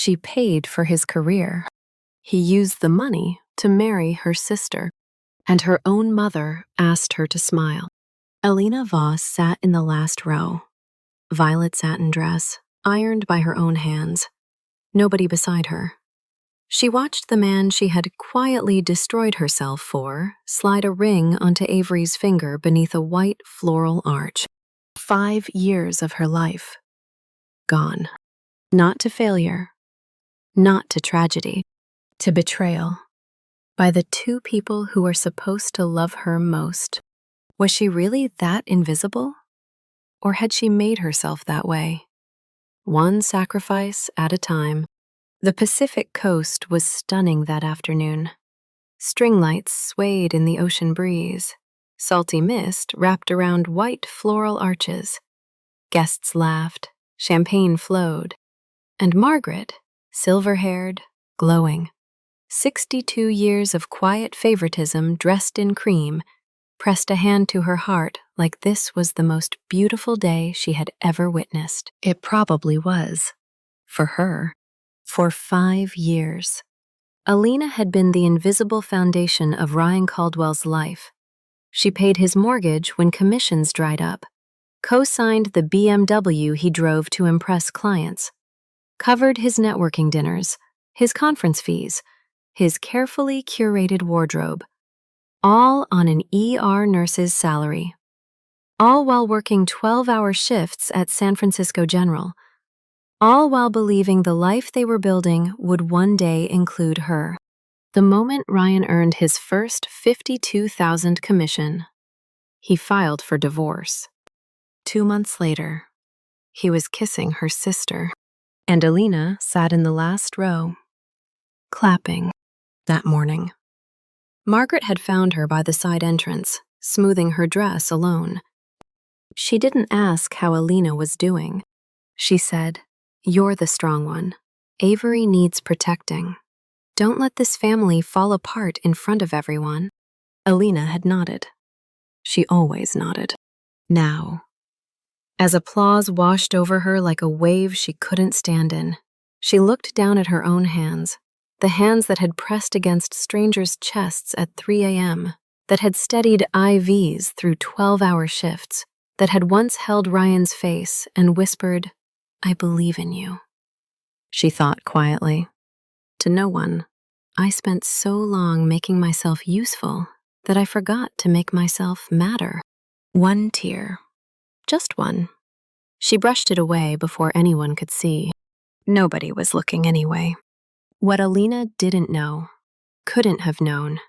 She paid for his career. He used the money to marry her sister, and her own mother asked her to smile. Alina Voss sat in the last row. Violet satin dress, ironed by her own hands. Nobody beside her. She watched the man she had quietly destroyed herself for slide a ring onto Avery's finger beneath a white floral arch. 5 years of her life. Gone. Not to failure. Not to tragedy. To betrayal. By the two people who were supposed to love her most. Was she really that invisible? Or had she made herself that way? One sacrifice at a time. The Pacific coast was stunning that afternoon. String lights swayed in the ocean breeze. Salty mist wrapped around white floral arches. Guests laughed, champagne flowed, and Margaret, silver-haired, glowing, 62 years of quiet favoritism dressed in cream, pressed a hand to her heart like this was the most beautiful day she had ever witnessed. It probably was. For her. For 5 years. Alina had been the invisible foundation of Ryan Caldwell's life. She paid his mortgage when commissions dried up, co-signed the BMW he drove to impress clients, covered his networking dinners, his conference fees, his carefully curated wardrobe, all on an ER nurse's salary. All while working 12-hour shifts at San Francisco General. All while believing the life they were building would one day include her. The moment Ryan earned his first $52,000 commission, he filed for divorce. 2 months later, he was kissing her sister, and Alina sat in the last row, clapping, that morning. Margaret had found her by the side entrance, smoothing her dress alone. She didn't ask how Alina was doing. She said, "You're the strong one. Avery needs protecting. Don't let this family fall apart in front of everyone." Alina had nodded. She always nodded. Now, as applause washed over her like a wave she couldn't stand in, she looked down at her own hands, the hands that had pressed against strangers' chests at 3 a.m., that had steadied IVs through 12-hour shifts, that had once held Ryan's face and whispered, "I believe in you." She thought quietly, to no one, I spent so long making myself useful that I forgot to make myself matter. One tear. Just one. She brushed it away before anyone could see. Nobody was looking anyway. What Alina didn't know, couldn't have known,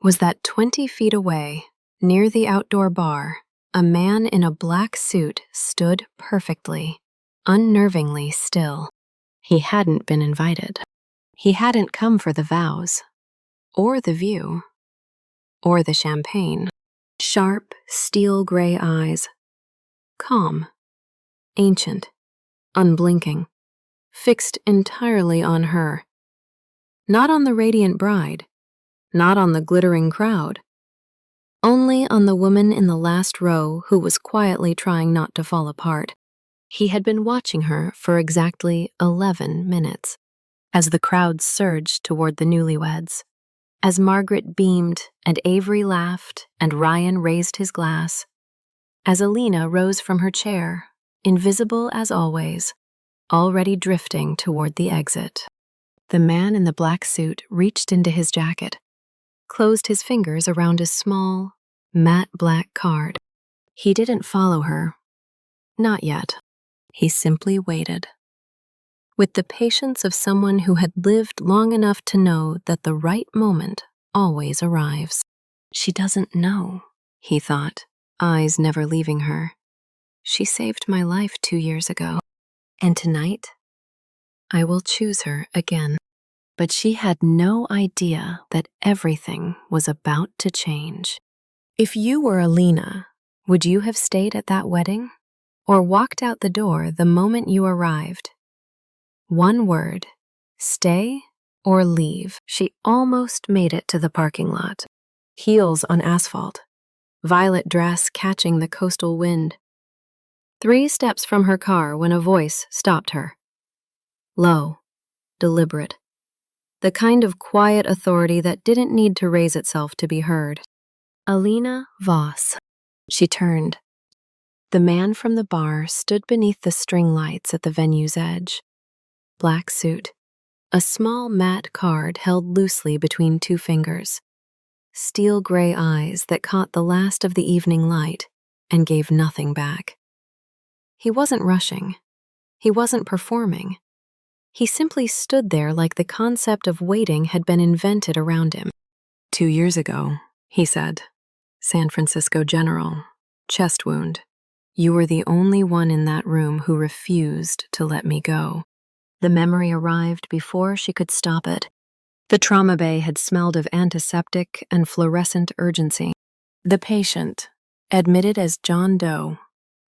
was that 20 feet away, near the outdoor bar, a man in a black suit stood perfectly, unnervingly still. He hadn't been invited. He hadn't come for the vows, or the view, or the champagne. Sharp, steel-gray eyes. Calm. Ancient. Unblinking. Fixed entirely on her. Not on the radiant bride. Not on the glittering crowd. Only on the woman in the last row who was quietly trying not to fall apart. He had been watching her for exactly 11 minutes. As the crowd surged toward the newlyweds. As Margaret beamed and Avery laughed and Ryan raised his glass. As Alina rose from her chair, invisible as always, already drifting toward the exit. The man in the black suit reached into his jacket, closed his fingers around a small, matte black card. He didn't follow her. Not yet. He simply waited. With the patience of someone who had lived long enough to know that the right moment always arrives. She doesn't know, he thought, eyes never leaving her. She saved my life 2 years ago, and tonight, I will choose her again. But she had no idea that everything was about to change. If you were Alina, would you have stayed at that wedding? Or walked out the door the moment you arrived? One word, stay or leave. She almost made it to the parking lot. Heels on asphalt, violet dress catching the coastal wind. 3 steps from her car when a voice stopped her. Low, deliberate. The kind of quiet authority that didn't need to raise itself to be heard. Alina Voss. She turned. The man from the bar stood beneath the string lights at the venue's edge. Black suit. A small matte card held loosely between two fingers. Steel gray eyes that caught the last of the evening light and gave nothing back. He wasn't rushing. He wasn't performing. He simply stood there like the concept of waiting had been invented around him. 2 years ago, he said, San Francisco General, chest wound. You were the only one in that room who refused to let me go. The memory arrived before she could stop it. The trauma bay had smelled of antiseptic and fluorescent urgency. The patient, admitted as John Doe,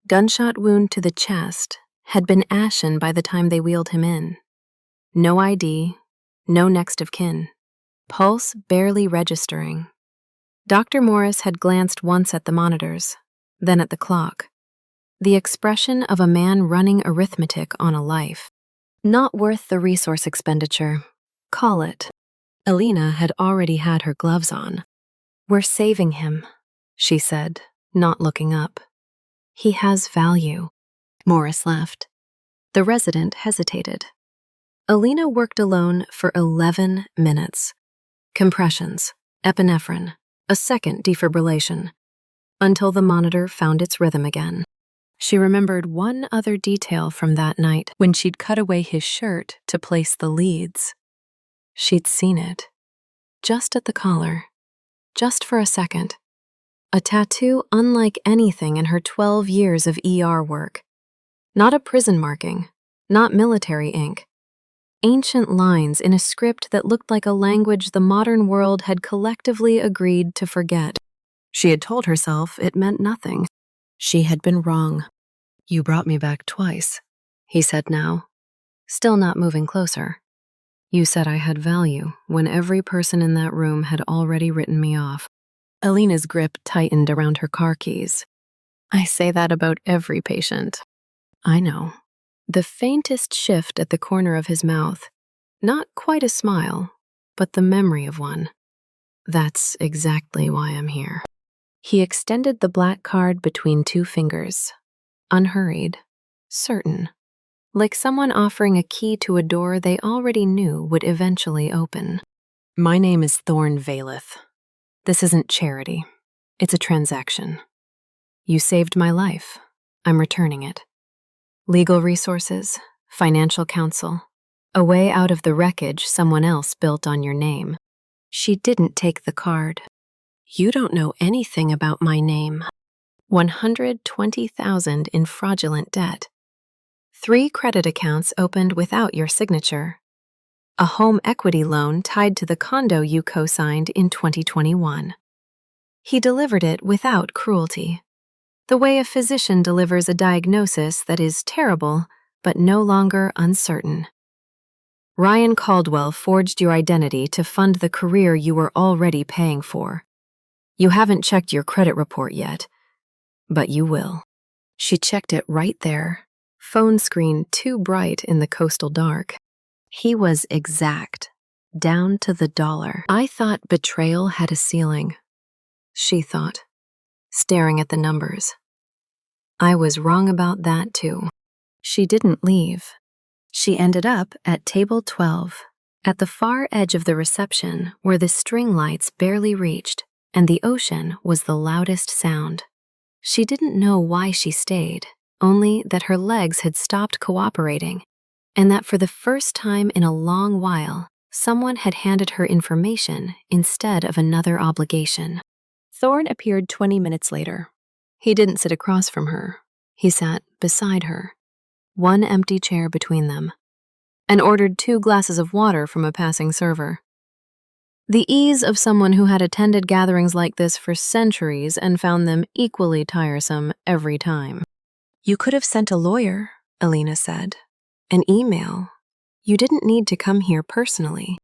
gunshot wound to the chest, had been ashen by the time they wheeled him in. No ID, no next of kin. Pulse barely registering. Dr. Morris had glanced once at the monitors, then at the clock. The expression of a man running arithmetic on a life. Not worth the resource expenditure. Call it. Alina had already had her gloves on. We're saving him, she said, not looking up. He has value. Morris left. The resident hesitated. Alina worked alone for 11 minutes. Compressions, epinephrine, a second defibrillation, until the monitor found its rhythm again. She remembered one other detail from that night when she'd cut away his shirt to place the leads. She'd seen it. Just at the collar. Just for a second. A tattoo unlike anything in her 12 years of ER work. Not a prison marking. Not military ink. Ancient lines in a script that looked like a language the modern world had collectively agreed to forget. She had told herself it meant nothing. She had been wrong. You brought me back twice, he said now, still not moving closer. You said I had value when every person in that room had already written me off. Alina's grip tightened around her car keys. I say that about every patient. I know. The faintest shift at the corner of his mouth. Not quite a smile, but the memory of one. That's exactly why I'm here. He extended the black card between two fingers. Unhurried. Certain. Like someone offering a key to a door they already knew would eventually open. My name is Thorne Veil. This isn't charity. It's a transaction. You saved my life. I'm returning it. Legal resources, financial counsel, a way out of the wreckage someone else built on your name. She didn't take the card. You don't know anything about my name. $120,000 in fraudulent debt. 3 credit accounts opened without your signature. A home equity loan tied to the condo you co-signed in 2021. He delivered it without cruelty. The way a physician delivers a diagnosis that is terrible, but no longer uncertain. Ryan Caldwell forged your identity to fund the career you were already paying for. You haven't checked your credit report yet, but you will. She checked it right there, phone screen too bright in the coastal dark. He was exact, down to the dollar. I thought betrayal had a ceiling, she thought, staring at the numbers. I was wrong about that too. She didn't leave. She ended up at table 12, at the far edge of the reception where the string lights barely reached and the ocean was the loudest sound. She didn't know why she stayed, only that her legs had stopped cooperating, and that for the first time in a long while, someone had handed her information instead of another obligation. Thorne appeared 20 minutes later. He didn't sit across from her. He sat beside her, one empty chair between them, and ordered 2 glasses of water from a passing server. The ease of someone who had attended gatherings like this for centuries and found them equally tiresome every time. You could have sent a lawyer, Alina said. An email. You didn't need to come here personally.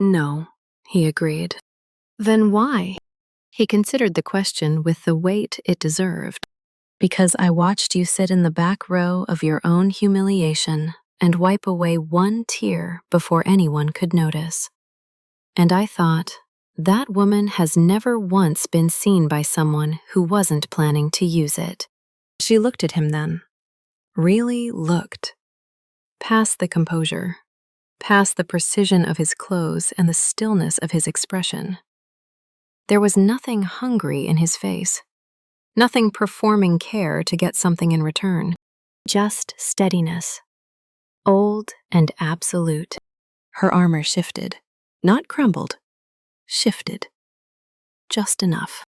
No, he agreed. Then why? He considered the question with the weight it deserved. Because I watched you sit in the back row of your own humiliation and wipe away one tear before anyone could notice. And I thought, that woman has never once been seen by someone who wasn't planning to use it. She looked at him then. Really looked. Past the composure. Past the precision of his clothes and the stillness of his expression. There was nothing hungry in his face. Nothing performing care to get something in return. Just steadiness. Old and absolute. Her armor shifted. Not crumbled. Shifted. Just enough.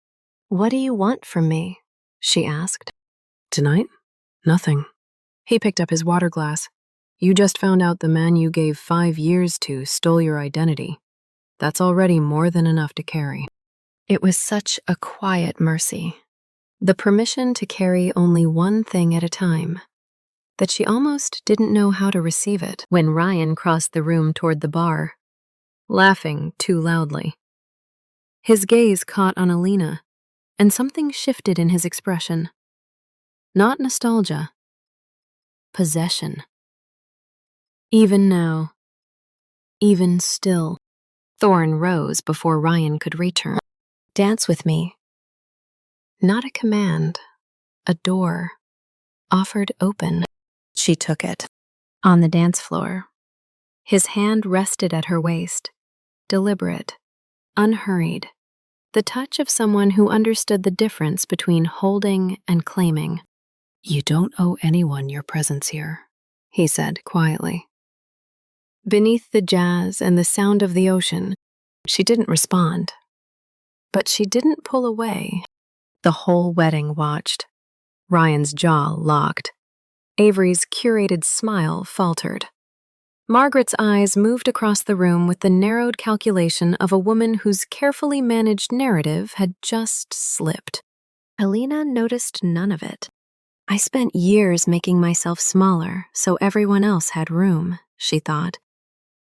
"What do you want from me?" she asked. "Tonight? Nothing." He picked up his water glass. "You just found out the man you gave 5 years to stole your identity. That's already more than enough to carry." It was such a quiet mercy. The permission to carry only one thing at a time, that she almost didn't know how to receive it when Ryan crossed the room toward the bar, laughing too loudly. His gaze caught on Alina, and something shifted in his expression. Not nostalgia. Possession. Even now, even still. Thorne rose before Ryan could reach her. "Dance with me." Not a command, a door, offered open. She took it. On the dance floor, his hand rested at her waist, deliberate, unhurried, the touch of someone who understood the difference between holding and claiming. "You don't owe anyone your presence here," he said quietly. Beneath the jazz and the sound of the ocean, she didn't respond. But she didn't pull away. The whole wedding watched. Ryan's jaw locked. Avery's curated smile faltered. Margaret's eyes moved across the room with the narrowed calculation of a woman whose carefully managed narrative had just slipped. Alina noticed none of it. "I spent years making myself smaller so everyone else had room," she thought.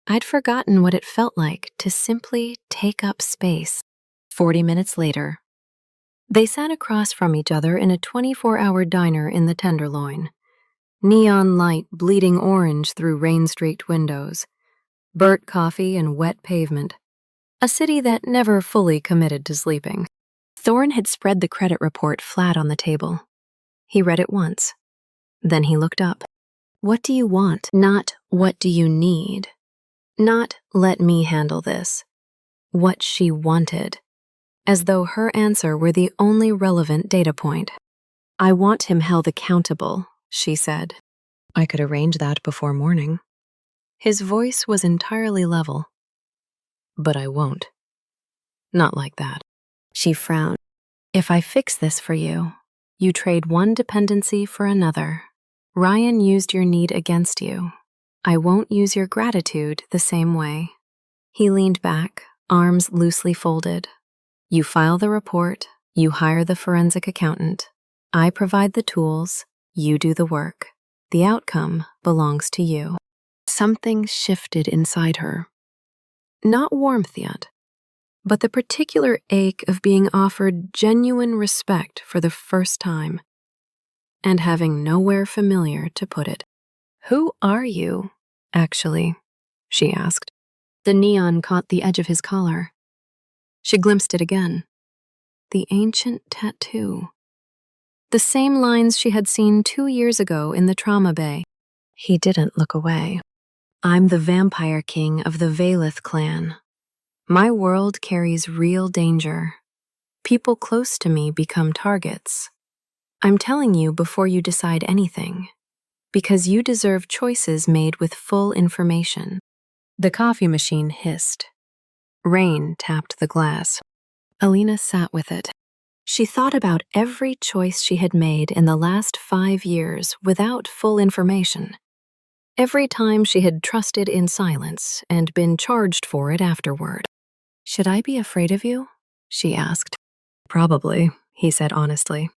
I'd forgotten what it felt like to simply take up space. 40 minutes later, they sat across from each other in a 24-hour diner in the Tenderloin. Neon light bleeding orange through rain-streaked windows. Burnt coffee and wet pavement. A city that never fully committed to sleeping. Thorne had spread the credit report flat on the table. He read it once. Then he looked up. "What do you want?" Not, "What do you need?" Not, "Let me handle this." What she wanted. As though her answer were the only relevant data point. "I want him held accountable," she said. "I could arrange that before morning." His voice was entirely level. "But I won't. Not like that." She frowned. "If I fix this for you, you trade one dependency for another. Ryan used your need against you. I won't use your gratitude the same way." He leaned back, arms loosely folded. "You file the report, you hire the forensic accountant. I provide the tools, you do the work. The outcome belongs to you." Something shifted inside her. Not warmth yet, but the particular ache of being offered genuine respect for the first time, and having nowhere familiar to put it. "Who are you, actually?" she asked. The neon caught the edge of his collar. She glimpsed it again. The ancient tattoo. The same lines she had seen 2 years ago in the trauma bay. He didn't look away. "I'm the vampire king of the Veilith clan. My world carries real danger. People close to me become targets. I'm telling you before you decide anything, because you deserve choices made with full information." The coffee machine hissed. Rain tapped the glass. Alina sat with it. She thought about every choice she had made in the last 5 years without full information. Every time she had trusted in silence and been charged for it afterward. "Should I be afraid of you?" she asked. "Probably," he said honestly.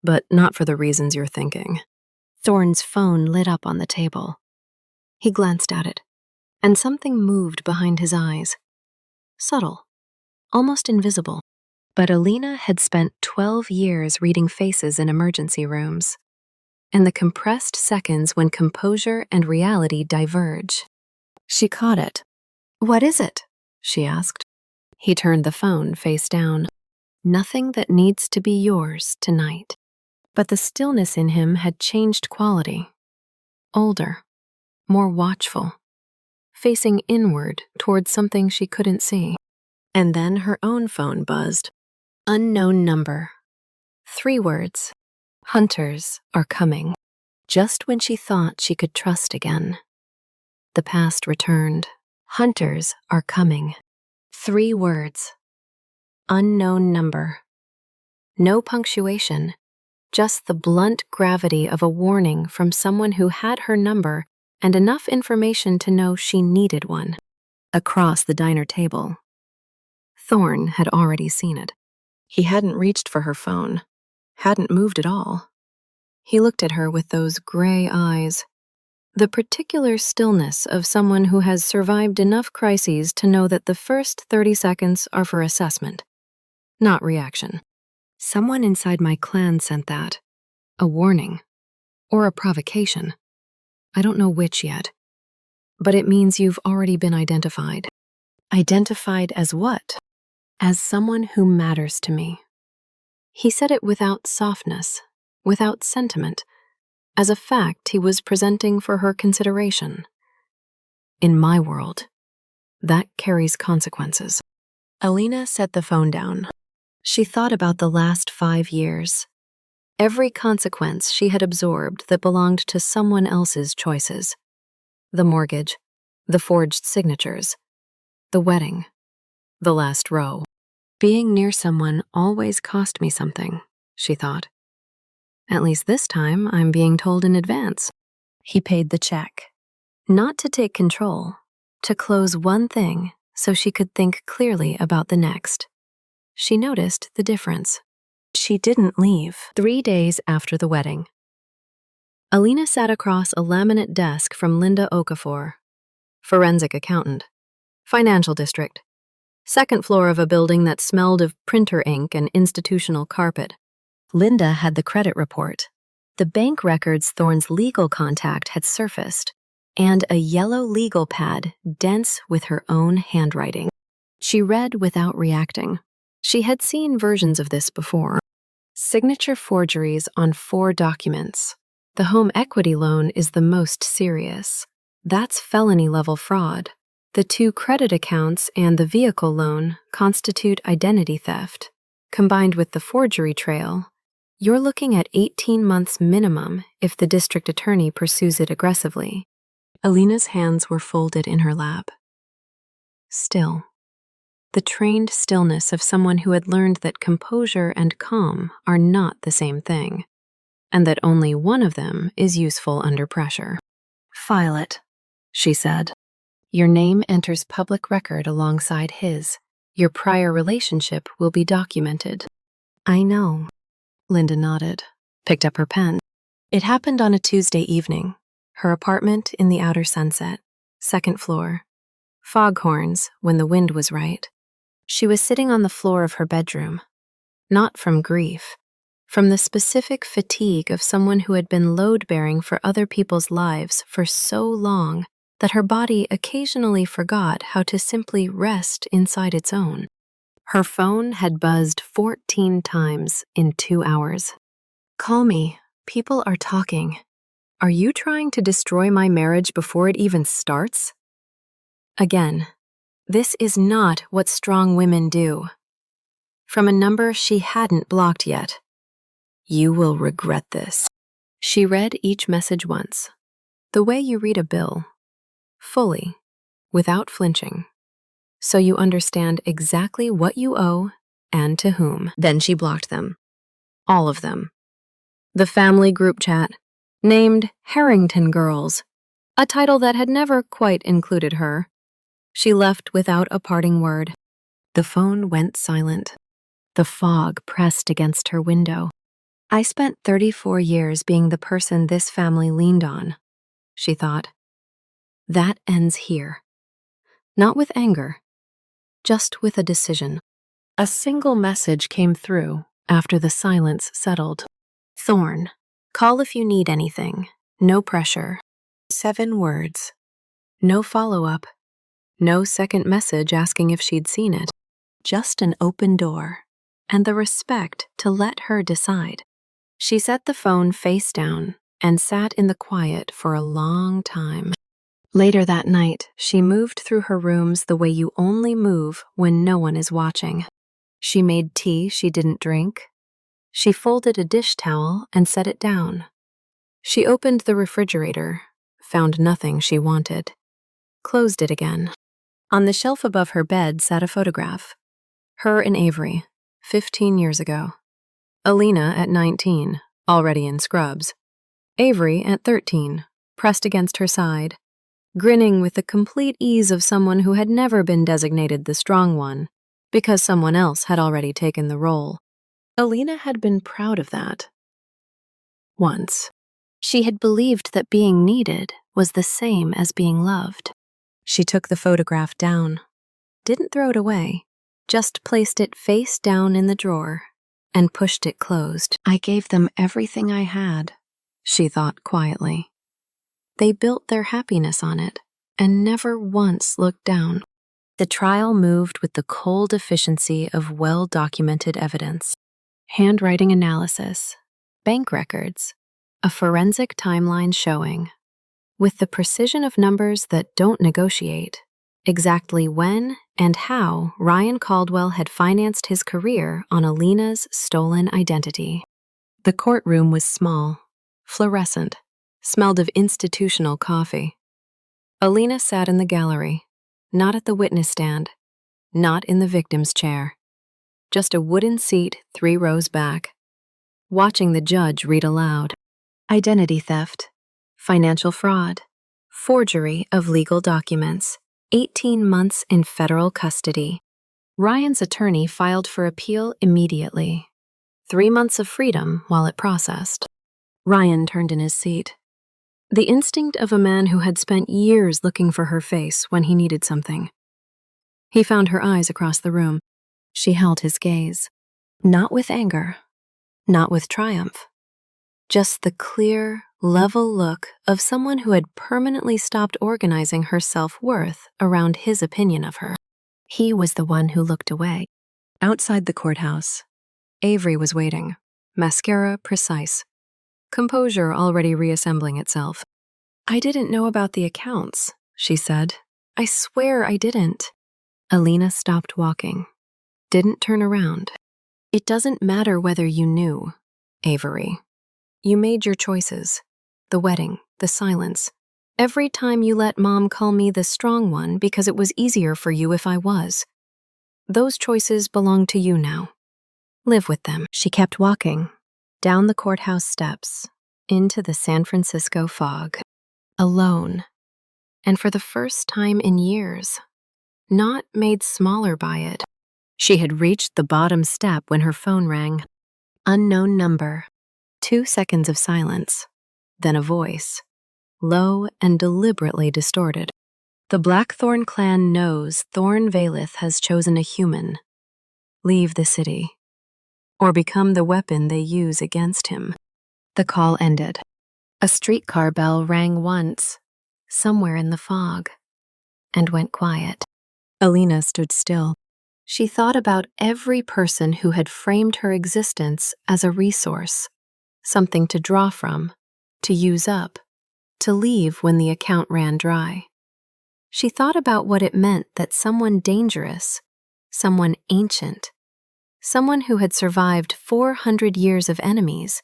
"But not for the reasons you're thinking." Thorne's phone lit up on the table. He glanced at it, and something moved behind his eyes. Subtle, almost invisible. But Alina had spent 12 years reading faces in emergency rooms. and the compressed seconds when composure and reality diverge. She caught it. "What is it?" she asked. He turned the phone face down. "Nothing that needs to be yours tonight." But the stillness in him had changed quality. Older, more watchful, facing inward towards something she couldn't see. And then her own phone buzzed. Unknown number. 3 words. Hunters are coming. Just when she thought she could trust again. The past returned. Hunters are coming. 3 words. Unknown number. No punctuation, just the blunt gravity of a warning from someone who had her number and enough information to know she needed one. Across the diner table, Thorne had already seen it. He hadn't reached for her phone, hadn't moved at all. He looked at her with those gray eyes, the particular stillness of someone who has survived enough crises to know that the first 30 seconds are for assessment, not reaction. Someone inside my clan sent that. A warning. Or a provocation. I don't know which yet. But it means you've already been identified. Identified as what? As someone who matters to me. He said it without softness, without sentiment, as a fact he was presenting for her consideration. In my world, that carries consequences. Alina set the phone down. She thought about the last 5 years. Every consequence she had absorbed that belonged to someone else's choices. The mortgage, the forged signatures, the wedding, the last row. Being near someone always cost me something, she thought. At least this time I'm being told in advance. He paid the check. Not to take control, to close one thing so she could think clearly about the next. She noticed the difference. She didn't leave. 3 days after the wedding, Alina sat across a laminate desk from Linda Okafor, forensic accountant, financial district, 2nd floor of a building that smelled of printer ink and institutional carpet. Linda had the credit report, the bank records Thorne's legal contact had surfaced, and a yellow legal pad dense with her own handwriting. She read without reacting. She had seen versions of this before. Signature forgeries on 4 documents. The home equity loan is the most serious. That's felony-level fraud. The 2 credit accounts and the vehicle loan constitute identity theft. Combined with the forgery trail, you're looking at 18 months minimum if the district attorney pursues it aggressively. Alina's hands were folded in her lap. Still. The trained stillness of someone who had learned that composure and calm are not the same thing, and that only one of them is useful under pressure. "File it," she said. "Your name enters public record alongside his. Your prior relationship will be documented." "I know," Linda nodded, picked up her pen. It happened on a Tuesday evening. Her apartment in the outer Sunset, 2nd floor. Foghorns when the wind was right. She was sitting on the floor of her bedroom, not from grief, from the specific fatigue of someone who had been load-bearing for other people's lives for so long that her body occasionally forgot how to simply rest inside its own. Her phone had buzzed 14 times in 2 hours. "Call me. People are talking. Are you trying to destroy my marriage before it even starts?" Again. This is not what strong women do. From a number she hadn't blocked yet. "You will regret this." She read each message once, the way you read a bill, fully, without flinching, so you understand exactly what you owe and to whom. Then she blocked them. All of them. The family group chat, named Harrington Girls, a title that had never quite included her. She left without a parting word. The phone went silent. The fog pressed against her window. "I spent 34 years being the person this family leaned on," she thought. "That ends here. Not with anger, just with a decision." A single message came through after the silence settled. "Thorne, Call if you need anything. No pressure. 7 words. No follow-up. No second message asking if she'd seen it. Just an open door. And the respect to let her decide. She set the phone face down and sat in the quiet for a long time. Later that night, she moved through her rooms the way you only move when no one is watching. She made tea she didn't drink. She folded a dish towel and set it down. She opened the refrigerator, found nothing she wanted, closed it again. On the shelf above her bed sat a photograph. Her and Avery, 15 years ago. Alina at 19, already in scrubs. Avery at 13, pressed against her side, grinning with the complete ease of someone who had never been designated the strong one, because someone else had already taken the role. Alina had been proud of that. Once. She had believed that being needed was the same as being loved. She took the photograph down, didn't throw it away, just placed it face down in the drawer and pushed it closed. I gave them everything I had, she thought quietly. They built their happiness on it and never once looked down. The trial moved with the cold efficiency of well-documented evidence. Handwriting analysis, bank records, a forensic timeline showing, with the precision of numbers that don't negotiate, exactly when and how Ryan Caldwell had financed his career on Alina's stolen identity. The courtroom was small, fluorescent, smelled of institutional coffee. Alina sat in the gallery, not at the witness stand, not in the victim's chair, just a wooden seat 3 rows back, watching the judge read aloud. Identity theft, financial fraud, forgery of legal documents, 18 months in federal custody. Ryan's attorney filed for appeal immediately. 3 months of freedom while it processed. Ryan turned in his seat. The instinct of a man who had spent years looking for her face when he needed something. He found her eyes across the room. She held his gaze. Not with anger, not with triumph. Just the clear, level look of someone who had permanently stopped organizing her self-worth around his opinion of her. He was the one who looked away. Outside the courthouse, Avery was waiting, mascara precise, composure already reassembling itself. I didn't know about the accounts, she said. I swear I didn't. Alina stopped walking, didn't turn around. It doesn't matter whether you knew, Avery. You made your choices. The wedding, the silence. Every time you let Mom call me the strong one because it was easier for you if I was. Those choices belong to you now. Live with them. She kept walking, down the courthouse steps, into the San Francisco fog. Alone. And for the first time in years, not made smaller by it. She had reached the bottom step when her phone rang. Unknown number. 2 seconds of silence, then a voice, low and deliberately distorted. The Blackthorn clan knows Thorne Veil has chosen a human. Leave the city, or become the weapon they use against him. The call ended. A streetcar bell rang once, somewhere in the fog, and went quiet. Alina stood still. She thought about every person who had framed her existence as a resource. Something to draw from, to use up, to leave when the account ran dry. She thought about what it meant that someone dangerous, someone ancient, someone who had survived 400 years of enemies,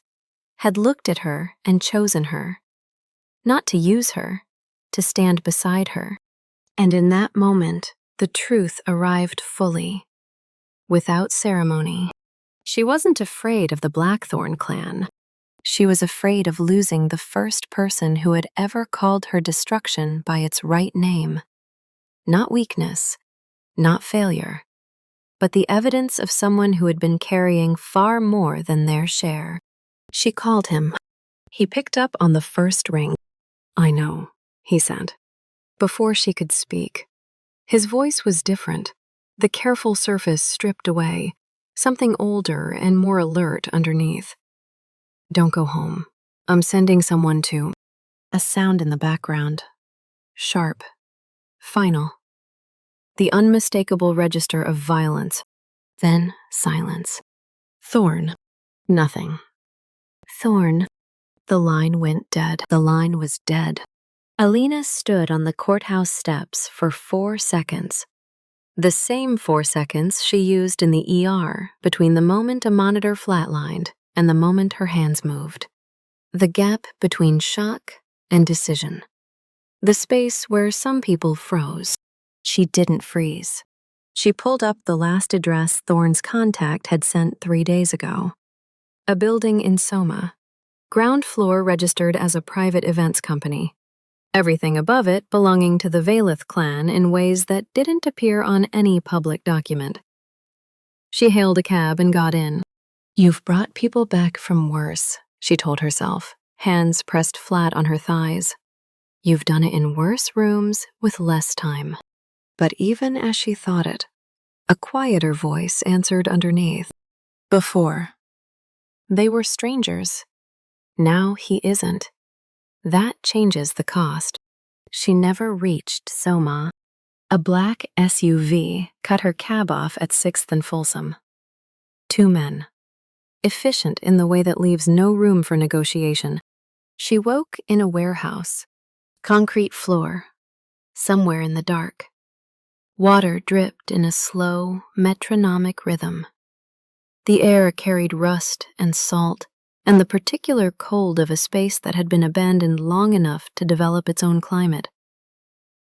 had looked at her and chosen her. Not to use her, to stand beside her. And in that moment, the truth arrived fully, without ceremony. She wasn't afraid of the Blackthorn clan. She was afraid of losing the first person who had ever called her destruction by its right name. Not weakness, not failure, but the evidence of someone who had been carrying far more than their share. She called him. He picked up on the first ring. I know, he said, before she could speak. His voice was different, the careful surface stripped away, something older and more alert underneath. Don't go home, I'm sending someone to. A sound in the background. Sharp. Final. The unmistakable register of violence. Then silence. Thorne. Nothing. Thorne. The line went dead. The line was dead. Alina stood on the courthouse steps for 4 seconds. The same 4 seconds she used in the ER between the moment a monitor flatlined and the moment her hands moved. The gap between shock and decision. The space where some people froze. She didn't freeze. She pulled up the last address Thorne's contact had sent 3 days ago. A building in Soma. Ground floor registered as a private events company. Everything above it belonging to the Veilith clan in ways that didn't appear on any public document. She hailed a cab and got in. You've brought people back from worse, she told herself, hands pressed flat on her thighs. You've done it in worse rooms with less time. But even as she thought it, a quieter voice answered underneath. Before. They were strangers. Now he isn't. That changes the cost. She never reached Soma. A black SUV cut her cab off at 6th and Folsom. 2 men. Efficient in the way that leaves no room for negotiation. She woke in a warehouse. Concrete floor. Somewhere in the dark. Water dripped in a slow, metronomic rhythm. The air carried rust and salt, and the particular cold of a space that had been abandoned long enough to develop its own climate.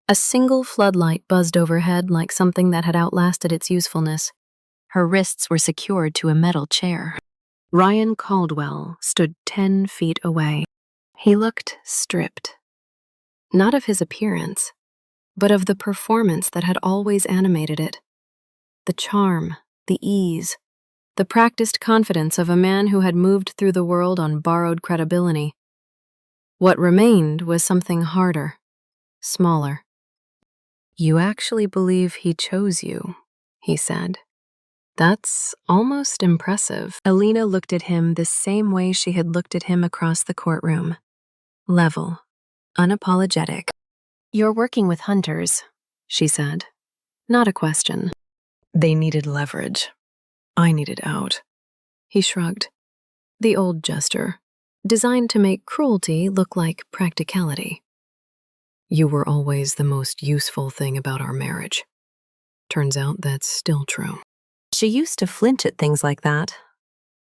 A single floodlight buzzed overhead like something that had outlasted its usefulness. Her wrists were secured to a metal chair. Ryan Caldwell stood 10 feet away. He looked stripped. Not of his appearance, but of the performance that had always animated it. The charm, the ease, the practiced confidence of a man who had moved through the world on borrowed credibility. What remained was something harder, smaller. You actually believe he chose you, he said. That's almost impressive. Alina looked at him the same way she had looked at him across the courtroom. Level, unapologetic. You're working with hunters, she said. Not a question. They needed leverage. I needed out. He shrugged. The old gesture, designed to make cruelty look like practicality. You were always the most useful thing about our marriage. Turns out that's still true. She used to flinch at things like that.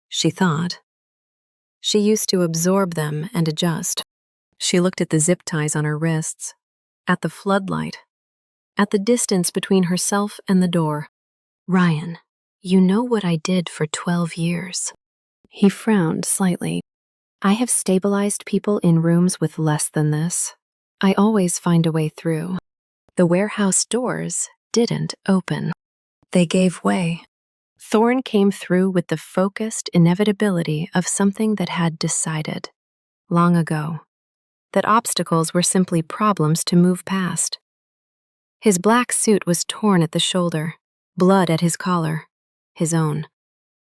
She thought. She used to absorb them and adjust. She looked at the zip ties on her wrists, at the floodlight, at the distance between herself and the door. Ryan, you know what I did for 12 years. He frowned slightly. I have stabilized people in rooms with less than this. I always find a way through. The warehouse doors didn't open. They gave way. Thorne came through with the focused inevitability of something that had decided, long ago, that obstacles were simply problems to move past. His black suit was torn at the shoulder, blood at his collar, his own.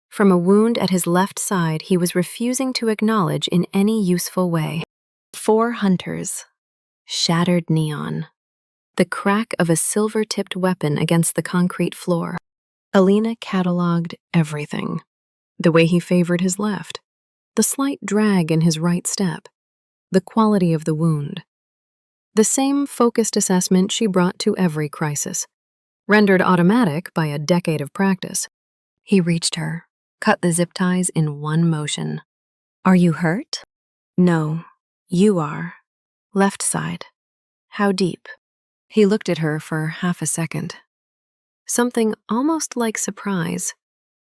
From a wound at his left side he was refusing to acknowledge in any useful way. 4 hunters. Shattered neon. The crack of a silver-tipped weapon against the concrete floor. Alina catalogued everything. The way he favored his left. The slight drag in his right step. The quality of the wound. The same focused assessment she brought to every crisis, rendered automatic by a decade of practice. He reached her, cut the zip ties in one motion. Are you hurt? No, you are. Left side. How deep? He looked at her for half a second. Something almost like surprise,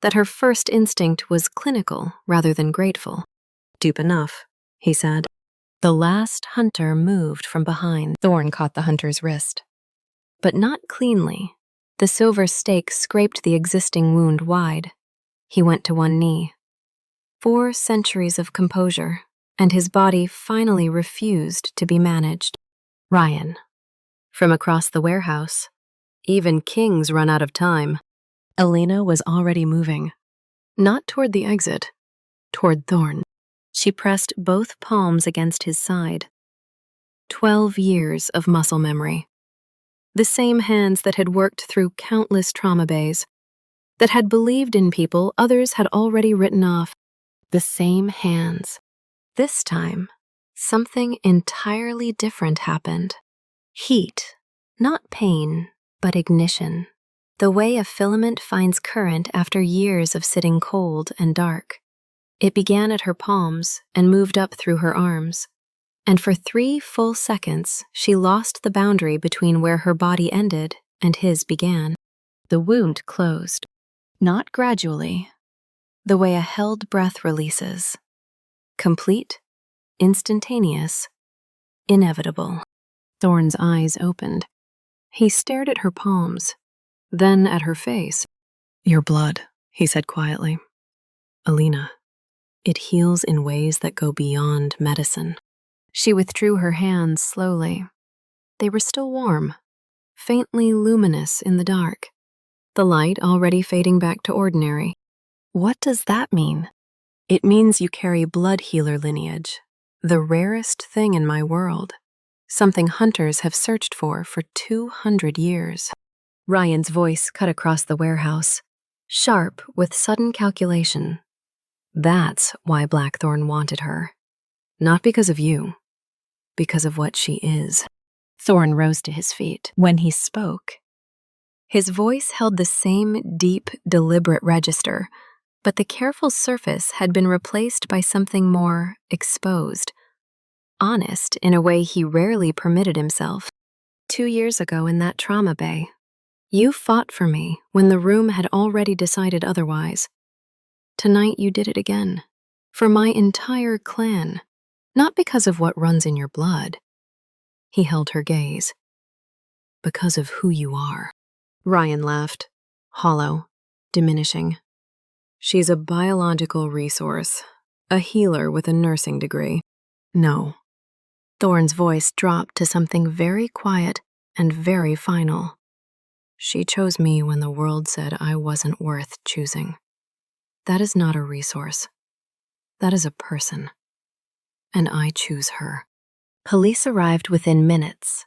that her first instinct was clinical rather than grateful. Deep enough, he said. The last hunter moved from behind. Thorne caught the hunter's wrist. But not cleanly. The silver stake scraped the existing wound wide. He went to one knee. 4 centuries of composure, and his body finally refused to be managed. Ryan. From across the warehouse. Even kings run out of time. Alina was already moving. Not toward the exit, toward Thorne. She pressed both palms against his side. 12 years of muscle memory. The same hands that had worked through countless trauma bays, that had believed in people others had already written off. The same hands. This time, something entirely different happened. Heat, not pain, but ignition. The way a filament finds current after years of sitting cold and dark. It began at her palms and moved up through her arms. And for 3 full seconds, she lost the boundary between where her body ended and his began. The wound closed. Not gradually, the way a held breath releases. Complete, instantaneous, inevitable. Thorne's eyes opened. He stared at her palms, then at her face. "Your blood," he said quietly. "Alina, it heals in ways that go beyond medicine." She withdrew her hands slowly. They were still warm, faintly luminous in the dark, the light already fading back to ordinary. "What does that mean?" "It means you carry blood healer lineage, the rarest thing in my world, something hunters have searched for 200 years. Ryan's voice cut across the warehouse, sharp with sudden calculation. "That's why Blackthorn wanted her. Not because of you, because of what she is." Thorne rose to his feet. When he spoke, his voice held the same deep, deliberate register, but the careful surface had been replaced by something more exposed, honest in a way he rarely permitted himself. 2 years ago in that trauma bay, you fought for me when the room had already decided otherwise. Tonight you did it again, for my entire clan, not because of what runs in your blood." He held her gaze. "Because of who you are." Ryan laughed, hollow, diminishing. "She's a biological resource, a healer with a nursing degree." "No." Thorne's voice dropped to something very quiet and very final. "She chose me when the world said I wasn't worth choosing. That is not a resource. That is a person. And I choose her." Police arrived within minutes.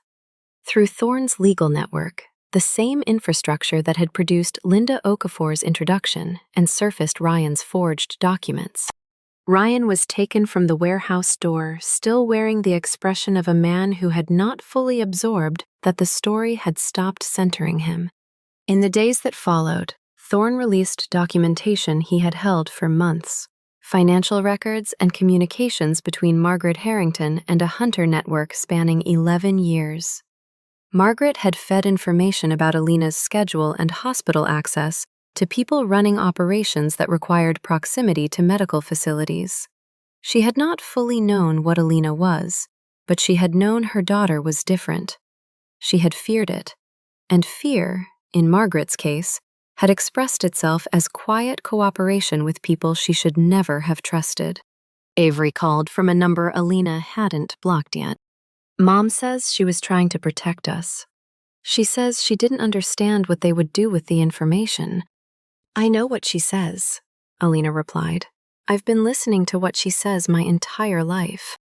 Through Thorne's legal network, the same infrastructure that had produced Linda Okafor's introduction and surfaced Ryan's forged documents. Ryan was taken from the warehouse door, still wearing the expression of a man who had not fully absorbed that the story had stopped centering him. In the days that followed, Thorne released documentation he had held for months. Financial records and communications between Margaret Harrington and a hunter network spanning 11 years. Margaret had fed information about Alina's schedule and hospital access to people running operations that required proximity to medical facilities. She had not fully known what Alina was, but she had known her daughter was different. She had feared it, and fear, in Margaret's case, had expressed itself as quiet cooperation with people she should never have trusted. Avery called from a number Alina hadn't blocked yet. "Mom says she was trying to protect us. She says she didn't understand what they would do with the information." "I know what she says," Alina replied. "I've been listening to what she says my entire life."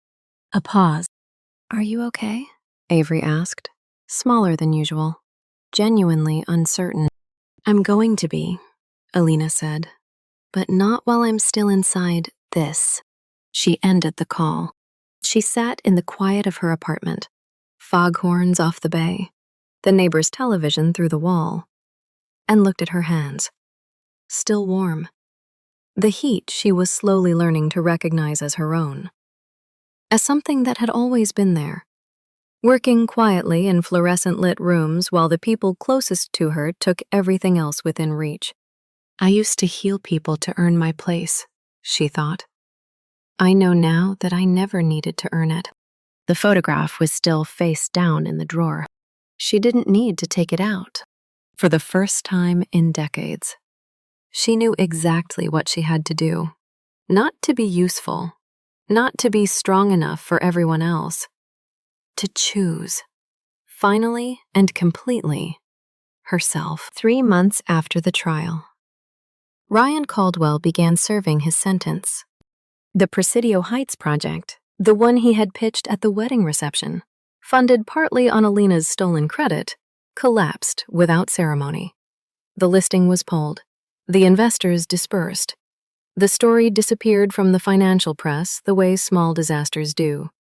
A pause. "Are you okay?" Avery asked, smaller than usual, genuinely uncertain. "I'm going to be," Alina said, "but not while I'm still inside this." She ended the call. She sat in the quiet of her apartment, foghorns off the bay, the neighbor's television through the wall, and looked at her hands, still warm. The heat she was slowly learning to recognize as her own, as something that had always been there, working quietly in fluorescent-lit rooms while the people closest to her took everything else within reach. "I used to heal people to earn my place," she thought. "I know now that I never needed to earn it." The photograph was still face down in the drawer. She didn't need to take it out. For the first time in decades, she knew exactly what she had to do. Not to be useful, not to be strong enough for everyone else. To choose, finally and completely, herself. 3 months after the trial, Ryan Caldwell began serving his sentence. The Presidio Heights project, the one he had pitched at the wedding reception, funded partly on Alina's stolen credit, collapsed without ceremony. The listing was pulled. The investors dispersed. The story disappeared from the financial press the way small disasters do,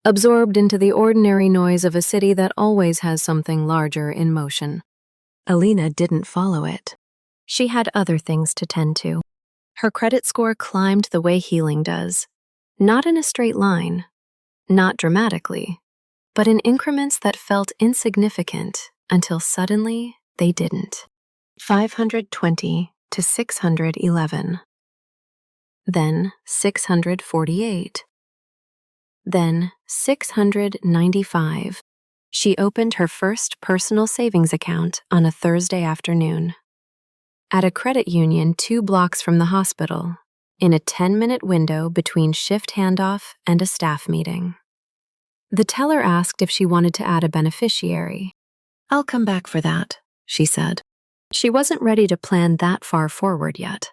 absorbed into the ordinary noise of a city that always has something larger in motion. Alina didn't follow it. She had other things to tend to. Her credit score climbed the way healing does, not in a straight line, not dramatically, but in increments that felt insignificant until suddenly they didn't. 520 to 611. Then 648. Then 695. She opened her first personal savings account on a Thursday afternoon. At a credit union 2 blocks from the hospital, in a 10-minute window between shift handoff and a staff meeting. The teller asked if she wanted to add a beneficiary. "I'll come back for that," she said. She wasn't ready to plan that far forward yet.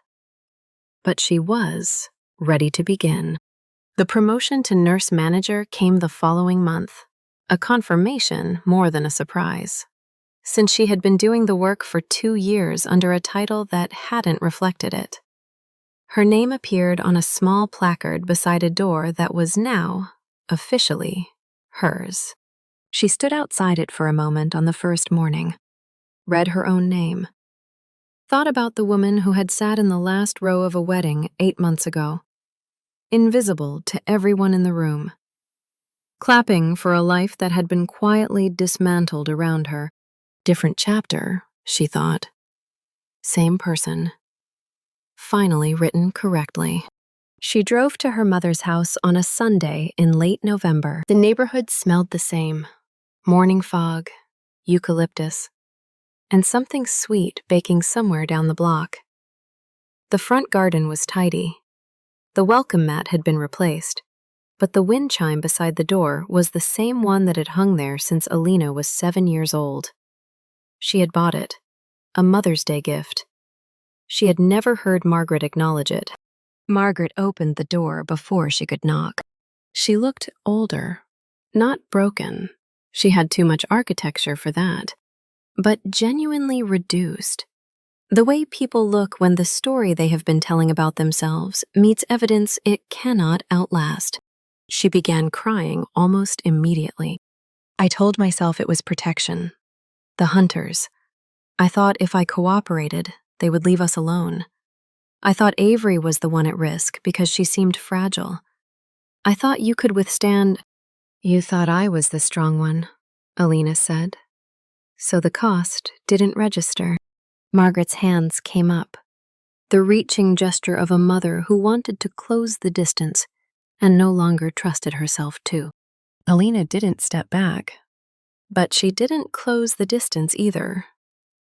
But she was ready to begin. The promotion to nurse manager came the following month, a confirmation more than a surprise, since she had been doing the work for 2 years under a title that hadn't reflected it. Her name appeared on a small placard beside a door that was now, officially, hers. She stood outside it for a moment on the first morning, read her own name, thought about the woman who had sat in the last row of a wedding 8 months ago, invisible to everyone in the room, clapping for a life that had been quietly dismantled around her. Different chapter, she thought. Same person. Finally written correctly. She drove to her mother's house on a Sunday in late November. The neighborhood smelled the same. Morning fog, eucalyptus, and something sweet baking somewhere down the block. The front garden was tidy. The welcome mat had been replaced, but the wind chime beside the door was the same one that had hung there since Alina was 7 years old. She had bought it, a Mother's Day gift. She had never heard Margaret acknowledge it. Margaret opened the door before she could knock. She looked older, not broken. She had too much architecture for that, but genuinely reduced. The way people look when the story they have been telling about themselves meets evidence it cannot outlast. She began crying almost immediately. I told myself it was protection. The hunters. I thought if I cooperated, they would leave us alone. I thought Avery was the one at risk because she seemed fragile. I thought you could withstand. You thought I was the strong one, Alina said. So the cost didn't register. Margaret's hands came up, the reaching gesture of a mother who wanted to close the distance and no longer trusted herself to. Alina didn't step back, but she didn't close the distance either.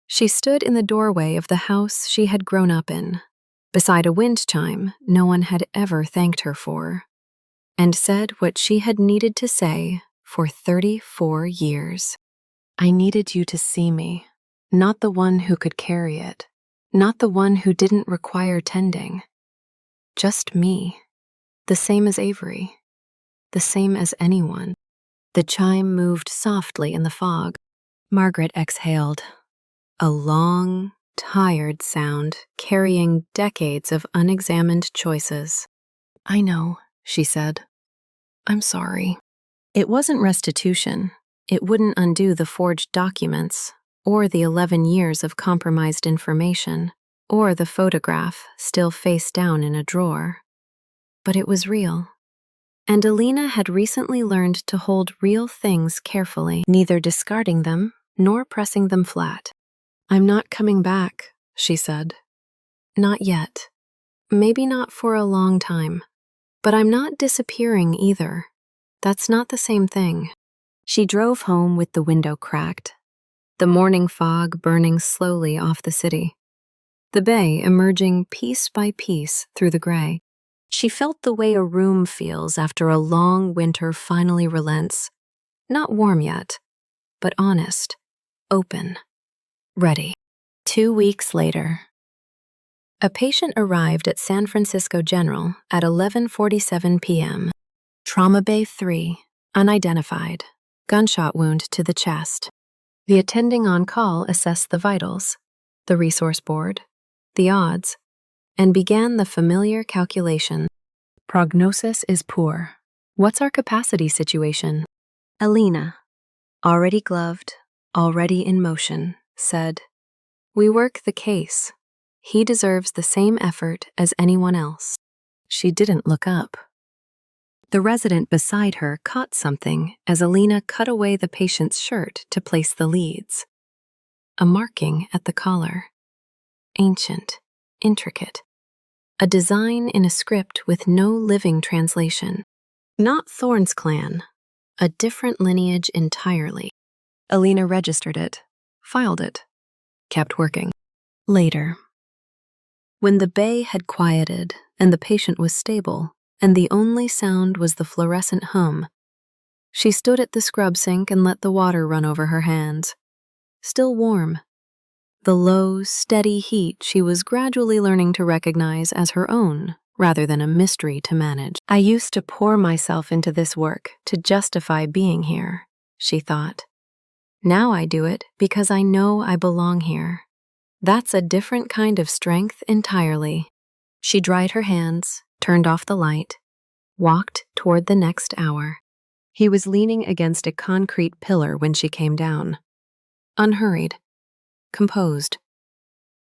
She stood in the doorway of the house she had grown up in, beside a wind chime no one had ever thanked her for, and said what she had needed to say for 34 years. I needed you to see me, not the one who could carry it, not the one who didn't require tending. Just me, the same as Avery, the same as anyone. The chime moved softly in the fog. Margaret exhaled, a long, tired sound carrying decades of unexamined choices. I know, she said. I'm sorry. It wasn't restitution. It wouldn't undo the forged documents, or the 11 years of compromised information, or the photograph still face down in a drawer. But it was real. And Alina had recently learned to hold real things carefully, neither discarding them nor pressing them flat. I'm not coming back, she said. Not yet. Maybe not for a long time. But I'm not disappearing either. That's not the same thing. She drove home with the window cracked, the morning fog burning slowly off the city, the bay emerging piece by piece through the gray. She felt the way a room feels after a long winter finally relents. Not warm yet, but honest, open, ready. 2 weeks later. A patient arrived at San Francisco General at 11:47 p.m. Trauma Bay 3, unidentified, gunshot wound to the chest. The attending on call assessed the vitals, the resource board, the odds, and began the familiar calculation. Prognosis is poor. What's our capacity situation? Alina, already gloved, already in motion, said, "We work the case. He deserves the same effort as anyone else." She didn't look up. The resident beside her caught something as Alina cut away the patient's shirt to place the leads. A marking at the collar. Ancient, intricate. A design in a script with no living translation. Not Thorne's clan, a different lineage entirely. Alina registered it, filed it, kept working. Later, when the bay had quieted and the patient was stable, and the only sound was the fluorescent hum, she stood at the scrub sink and let the water run over her hands. Still warm. The low, steady heat she was gradually learning to recognize as her own, rather than a mystery to manage. I used to pour myself into this work to justify being here, she thought. Now I do it because I know I belong here. That's a different kind of strength entirely. She dried her hands, turned off the light, walked toward the next hour. He was leaning against a concrete pillar when she came down. Unhurried, composed,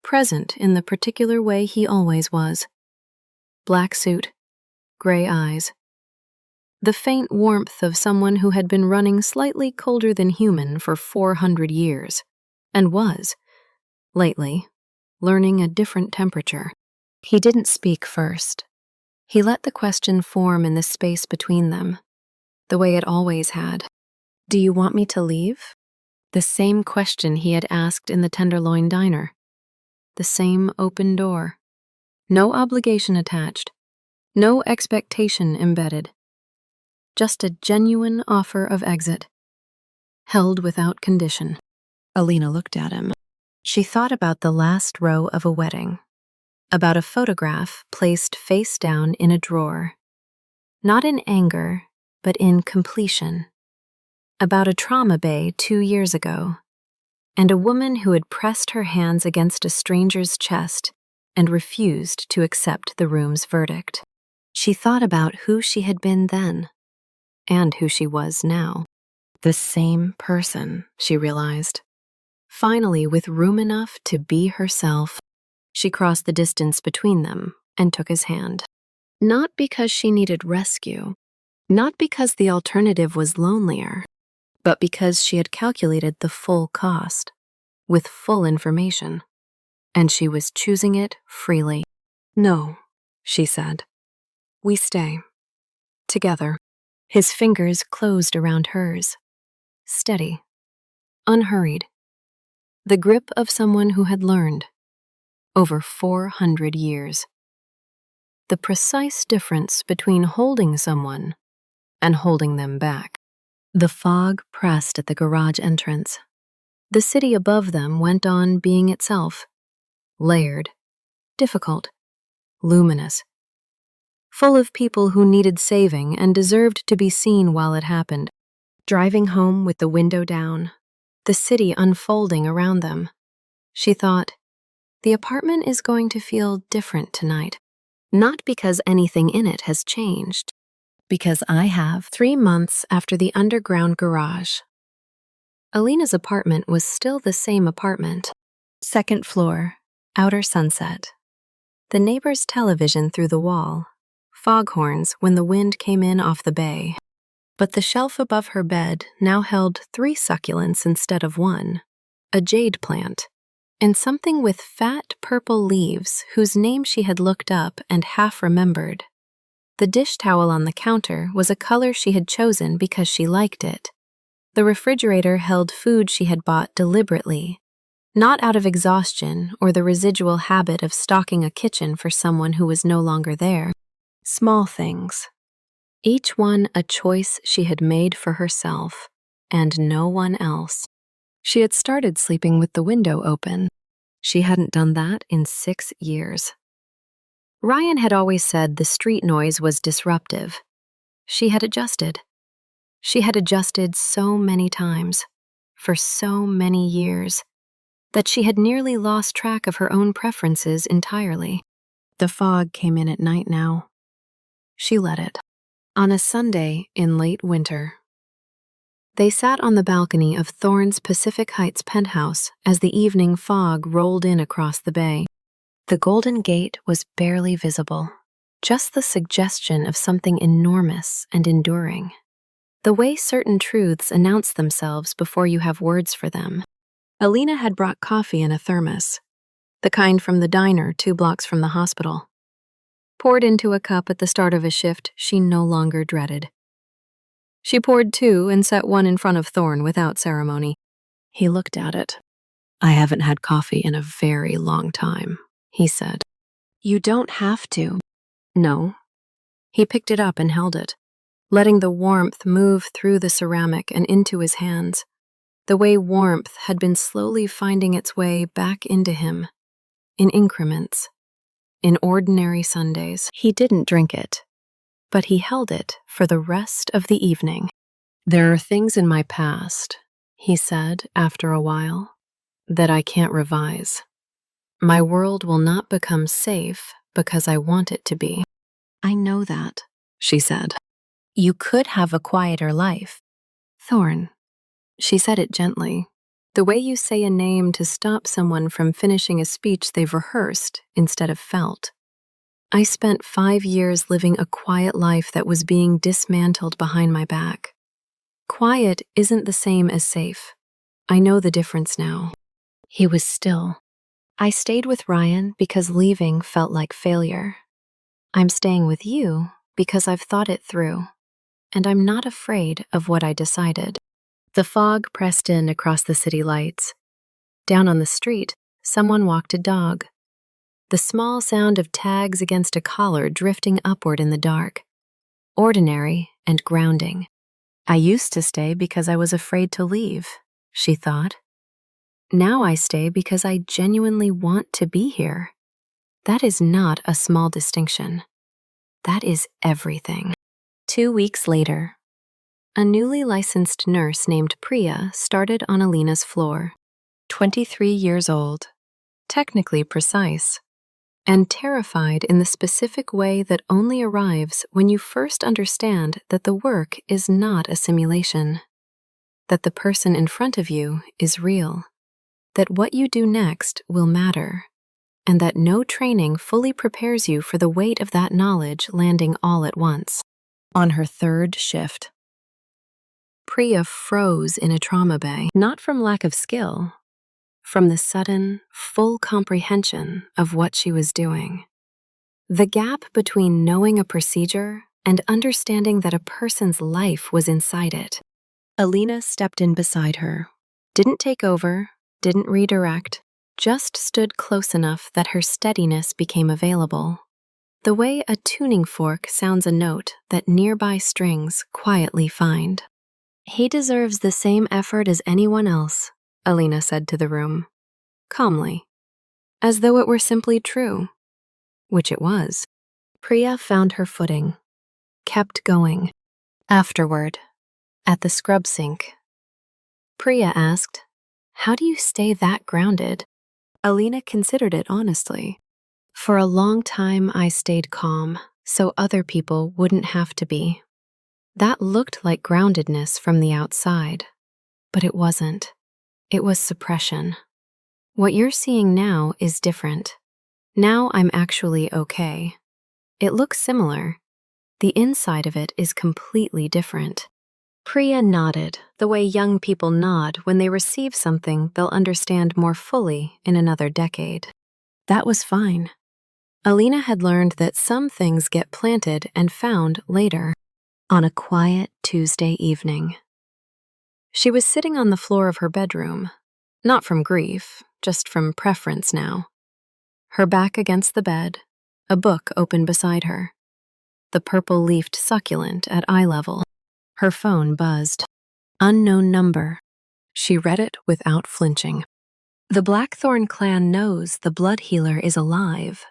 present in the particular way he always was. Black suit, gray eyes. The faint warmth of someone who had been running slightly colder than human for 400 years, and was, lately, learning a different temperature. He didn't speak first. He let the question form in the space between them, the way it always had. "Do you want me to leave?" The same question he had asked in the Tenderloin diner. The same open door. No obligation attached. No expectation embedded. Just a genuine offer of exit. Held without condition. Alina looked at him. She thought about the last row of a wedding. About a photograph placed face down in a drawer. Not in anger, but in completion. About a trauma bay 2 years ago, and a woman who had pressed her hands against a stranger's chest and refused to accept the room's verdict. She thought about who she had been then, and who she was now. The same person, she realized. Finally, with room enough to be herself, she crossed the distance between them and took his hand. Not because she needed rescue, not because the alternative was lonelier, but because she had calculated the full cost, with full information, and she was choosing it freely. "No," she said. "We stay. Together." His fingers closed around hers. Steady. Unhurried. The grip of someone who had learned. Over 400 years. The precise difference between holding someone and holding them back. The fog pressed at the garage entrance. The city above them went on being itself. Layered. Difficult. Luminous. Full of people who needed saving and deserved to be seen while it happened. Driving home with the window down, the city unfolding around them. She thought, the apartment is going to feel different tonight. Not because anything in it has changed. Because I have 3 months after the underground garage. Alina's apartment was still the same apartment. 2nd floor, outer sunset. The neighbor's television through the wall. Foghorns when the wind came in off the bay. But the shelf above her bed now held 3 succulents instead of 1. A jade plant. And something with fat purple leaves whose name she had looked up and half remembered. The dish towel on the counter was a color she had chosen because she liked it. The refrigerator held food she had bought deliberately, not out of exhaustion or the residual habit of stocking a kitchen for someone who was no longer there. Small things. Each one a choice she had made for herself, and no one else. She had started sleeping with the window open. She hadn't done that in 6 years. Ryan had always said the street noise was disruptive. She had adjusted. She had adjusted so many times, for so many years, that she had nearly lost track of her own preferences entirely. The fog came in at night now. She let it. On a Sunday in late winter, they sat on the balcony of Thorne's Pacific Heights penthouse as the evening fog rolled in across the bay. The Golden Gate was barely visible, just the suggestion of something enormous and enduring. The way certain truths announce themselves before you have words for them. Alina had brought coffee in a thermos, the kind from the diner 2 blocks from the hospital. Poured into a cup at the start of a shift she no longer dreaded. She poured 2 and set 1 in front of Thorne without ceremony. He looked at it. "I haven't had coffee in a very long time," he said. "You don't have to." "No." He picked it up and held it, letting the warmth move through the ceramic and into his hands, the way warmth had been slowly finding its way back into him, in increments, in ordinary Sundays. He didn't drink it, but he held it for the rest of the evening. "There are things in my past," he said after a while, "that I can't revise. My world will not become safe because I want it to be." "I know that," she said. "You could have a quieter life." "Thorne," she said it gently, the way you say a name to stop someone from finishing a speech they've rehearsed instead of felt. "I spent 5 years living a quiet life that was being dismantled behind my back. Quiet isn't the same as safe. I know the difference now." He was still. "I stayed with Ryan because leaving felt like failure. I'm staying with you because I've thought it through, and I'm not afraid of what I decided." The fog pressed in across the city lights. Down on the street, someone walked a dog. The small sound of tags against a collar drifting upward in the dark. Ordinary and grounding. "I used to stay because I was afraid to leave," she thought. "Now I stay because I genuinely want to be here." That is not a small distinction. That is everything. 2 weeks later, a newly licensed nurse named Priya started on Alina's floor. 23 years old, technically precise, and terrified in the specific way that only arrives when you first understand that the work is not a simulation, that the person in front of you is real, that what you do next will matter, and that no training fully prepares you for the weight of that knowledge landing all at once. On her 3rd shift, Priya froze in a trauma bay, not from lack of skill, from the sudden, full comprehension of what she was doing. The gap between knowing a procedure and understanding that a person's life was inside it. Alina stepped in beside her, didn't take over, didn't redirect, just stood close enough that her steadiness became available. The way a tuning fork sounds a note that nearby strings quietly find. "He deserves the same effort as anyone else," Alina said to the room, calmly, as though it were simply true, which it was. Priya found her footing, kept going. Afterward, at the scrub sink, Priya asked, "How do you stay that grounded?" Alina considered it honestly. "For a long time I stayed calm, so other people wouldn't have to be." That looked like groundedness from the outside, but it wasn't. It was suppression. What you're seeing now is different. Now I'm actually okay. It looks similar. The inside of it is completely different. Priya nodded, the way young people nod when they receive something they'll understand more fully in another decade. That was fine. Alina had learned that some things get planted and found later. On a quiet Tuesday evening, she was sitting on the floor of her bedroom, not from grief, just from preference now. Her back against the bed, a book open beside her. The purple-leafed succulent at eye level. Her phone buzzed. Unknown number. She read it without flinching. "The Blackthorn clan knows the blood healer is alive.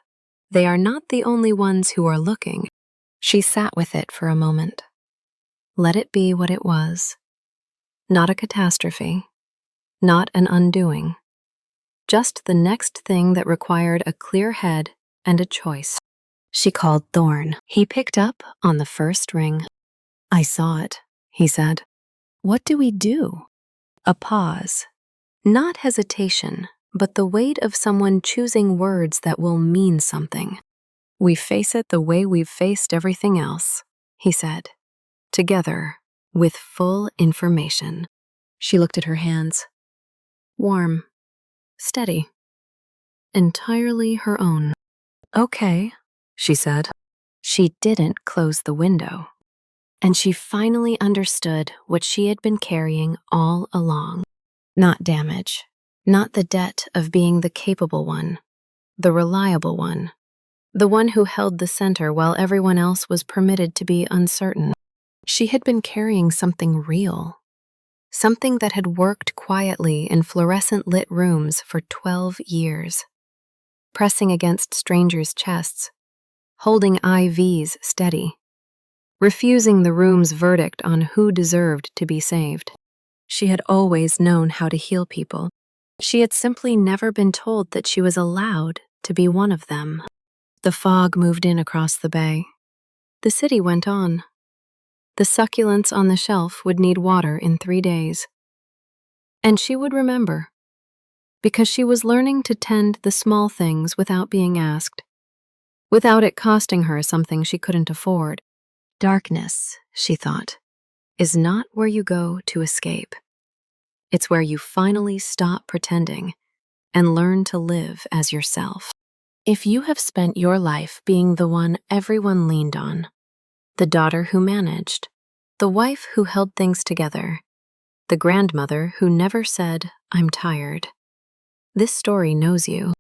They are not the only ones who are looking. She sat with it for a moment. Let it be what it was. Not a catastrophe. Not an undoing. Just the next thing that required a clear head and a choice. She called Thorne. He picked up on the first ring. I saw it, he said. What do we do? A pause. Not hesitation, but the weight of someone choosing words that will mean something. We face it the way we've faced everything else, he said. Together, with full information. She looked at her hands. Warm. Steady. Entirely her own. Okay, she said. She didn't close the window. And she finally understood what she had been carrying all along. Not damage. Not the debt of being the capable one. The reliable one. The one who held the center while everyone else was permitted to be uncertain. She had been carrying something real. Something that had worked quietly in fluorescent-lit rooms for 12 years. Pressing against strangers' chests. Holding IVs steady. Refusing the room's verdict on who deserved to be saved. She had always known how to heal people. She had simply never been told that she was allowed to be one of them. The fog moved in across the bay. The city went on. The succulents on the shelf would need water in 3 days. And she would remember, because she was learning to tend the small things without being asked, without it costing her something she couldn't afford. Darkness, she thought, is not where you go to escape. It's where you finally stop pretending and learn to live as yourself. If you have spent your life being the one everyone leaned on, the daughter who managed, the wife who held things together, the grandmother who never said, I'm tired, this story knows you.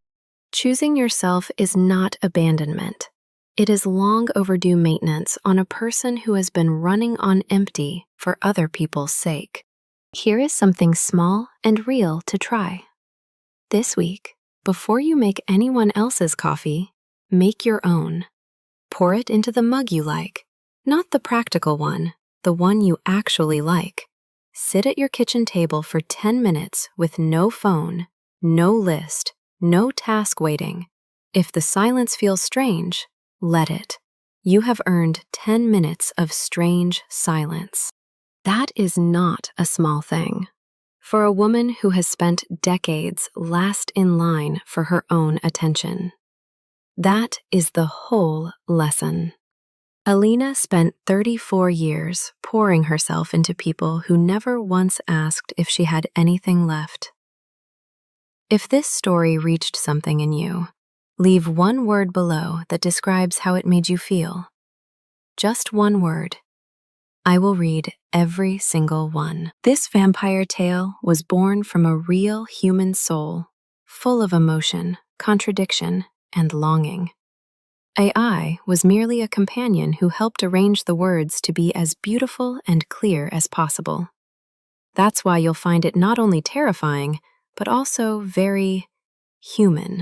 Choosing yourself is not abandonment. It is long overdue maintenance on a person who has been running on empty for other people's sake. Here is something small and real to try. This week, before you make anyone else's coffee, make your own. Pour it into the mug you like, not the practical one, the one you actually like. Sit at your kitchen table for 10 minutes with no phone, no list, no task waiting. If the silence feels strange, let it. You have earned 10 minutes of strange silence. That is not a small thing. For a woman who has spent decades last in line for her own attention. That is the whole lesson. Alina spent 34 years pouring herself into people who never once asked if she had anything left. If this story reached something in you, leave one word below that describes how it made you feel. Just one word. I will read every single one. This vampire tale was born from a real human soul, full of emotion, contradiction, and longing. AI was merely a companion who helped arrange the words to be as beautiful and clear as possible. That's why you'll find it not only terrifying, but also very human.